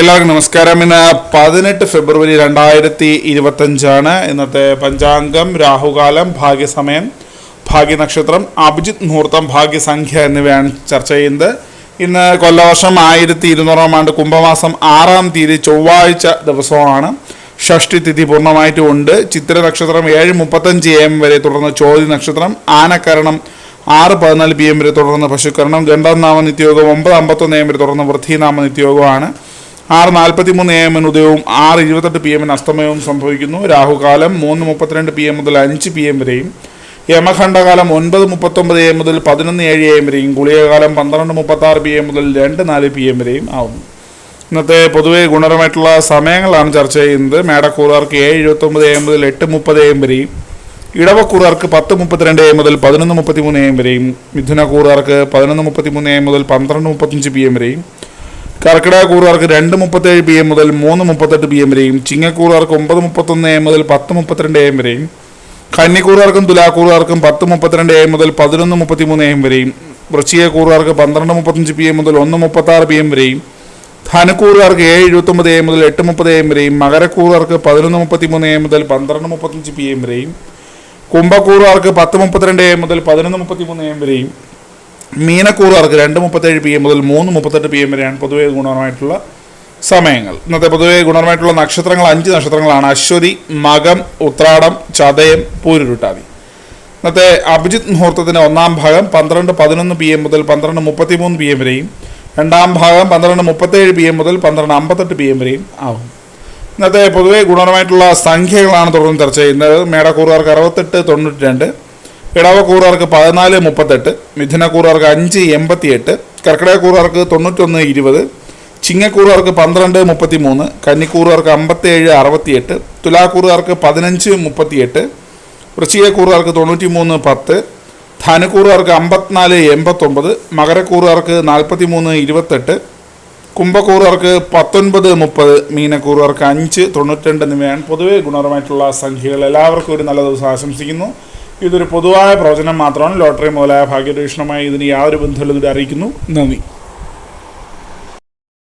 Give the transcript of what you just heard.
എല്ലാവർക്കും നമസ്കാരം. ഇന്ന് 18 ഫെബ്രുവരി 2025 ഇന്നത്തെ പഞ്ചാംഗം. രാഹുകാലം, ഭാഗ്യസമയം, ഭാഗ്യനക്ഷത്രം, അഭിജിത്ത് മുഹൂർത്തം, ഭാഗ്യസംഖ്യ എന്നിവയാണ് ചർച്ച ചെയ്യുന്നത്. ഇന്ന് കൊല്ലവർഷം 1200 ആണ്ട്, കുംഭമാസം 6-ാം തീയതി ചൊവ്വാഴ്ച ദിവസമാണ്. ഷഷ്ടി തിഥി പൂർണ്ണമായിട്ടും ഉണ്ട്. ചിത്ര നക്ഷത്രം 7:35 AM വരെ, തുടർന്ന് ചോതി നക്ഷത്രം, ആനക്കരണം 6:14 PM വരെ, തുടർന്ന് പശുക്കരണം, ഗണ്ഡനാമ നിത്യയോഗം 9:51 AM വരെ, തുടർന്ന് വൃദ്ധീനാമ നിത്യയോഗമാണ്. 6:43 AM ഉദയവും 6:28 PM അസ്തമയവും സംഭവിക്കുന്നു. രാഹുകാലം 3:32 PM മുതൽ 5 PM വരെയും, യമഖണ്ഡകാലം 9:39 AM മുതൽ 11:07 AM വരെയും, ഗുളികകാലം 12:36 PM മുതൽ 2:04 PM വരെയും ആവുന്നു. ഇന്നത്തെ പൊതുവെ ഗുണപരമായിട്ടുള്ള സമയങ്ങളാണ് ചർച്ച ചെയ്യുന്നത്. മേടക്കൂറുകാർക്ക് 7:29 AM മുതൽ 8:30 AM വരെയും, ഇടവക്കൂറുകാർക്ക് 10:32 AM മുതൽ 11:33 AM വരെയും, മിഥുനക്കൂറുകാർക്ക് 11:33 AM മുതൽ 12:35 PM വരെയും, കർക്കിടകക്കൂറുകാർക്ക് 2:37 PM മുതൽ 3:38 PM വരെയും, ചിങ്ങക്കൂറുകാർക്ക് 9:31 AM മുതൽ 10:32 AM വരെയും, കന്നിക്കൂറുകാർക്കും തുലാക്കൂറുകാർക്കും 10:32 AM മുതൽ 11:33 AM വരെയും, വൃശ്ചികക്കൂറുകാർക്ക് 12:35 PM മുതൽ 1:36 PM വരെയും, ധനുക്കൂറുകാർക്ക് 7:29 AM മുതൽ 8:30 AM വരെയും, മകരക്കൂറുകാർക്ക് 11:33 AM മുതൽ 12:35 PM വരെയും, കുംഭക്കൂറുകാർക്ക് 10:32 AM മുതൽ 11:33 AM വരെയും, മീനക്കൂറുകാർക്ക് 2:37 PM മുതൽ 3:38 PM വരെയാണ് പൊതുവെ ഗുണപരമായിട്ടുള്ള സമയങ്ങൾ. ഇന്നത്തെ പൊതുവെ ഗുണപരമായിട്ടുള്ള നക്ഷത്രങ്ങൾ 5 നക്ഷത്രങ്ങളാണ്: അശ്വതി, മകം, ഉത്രാടം, ചതയം, പൂരുരുട്ടാതി. ഇന്നത്തെ അഭിജിത്ത് മുഹൂർത്തത്തിൻ്റെ 1-ാം ഭാഗം 12:11 PM മുതൽ 12:33 PM വരെയും, 2-ാം ഭാഗം 12:37 PM മുതൽ 12:58 PM വരെയും ആകും. ഇന്നത്തെ പൊതുവെ ഗുണപരമായിട്ടുള്ള സംഖ്യകളാണ് തുടർന്ന് ചർച്ച ചെയ്യുന്നത്. മേടക്കൂറുകാർക്ക് 68-92, ഇടവക്കൂറുകാർക്ക് 14:38, മിഥുനക്കൂറുകാർക്ക് 5:88, കർക്കിടകക്കൂറുകാർക്ക് 91-20, ചിങ്ങക്കൂറുകാർക്ക് 12:33, കന്നിക്കൂറുകാർക്ക് 57-68, തുലാക്കൂറുകാർക്ക് 15:38, വൃശ്ചികക്കൂറുകാർക്ക് 93-10, ധനുക്കൂറുകാർക്ക് 54-89, മകരക്കൂറുകാർക്ക് 43-28, കുംഭക്കൂറുകാർക്ക് 19-30, മീനക്കൂറുകാർക്ക് 5-92 എന്നിവയാണ് പൊതുവെ ഗുണപരമായിട്ടുള്ള സംഖ്യകൾ. എല്ലാവർക്കും ഒരു നല്ല ദിവസം ആശംസിക്കുന്നു. ഇതൊരു പൊതുവായ പ്രവചനം മാത്രമാണ്. ലോട്ടറി മുതലായ ഭാഗ്യപരീക്ഷണമായി ഇതിന് യാതൊരു ബന്ധമില്ലാതെ അറിയിക്കുന്നു. നന്ദി.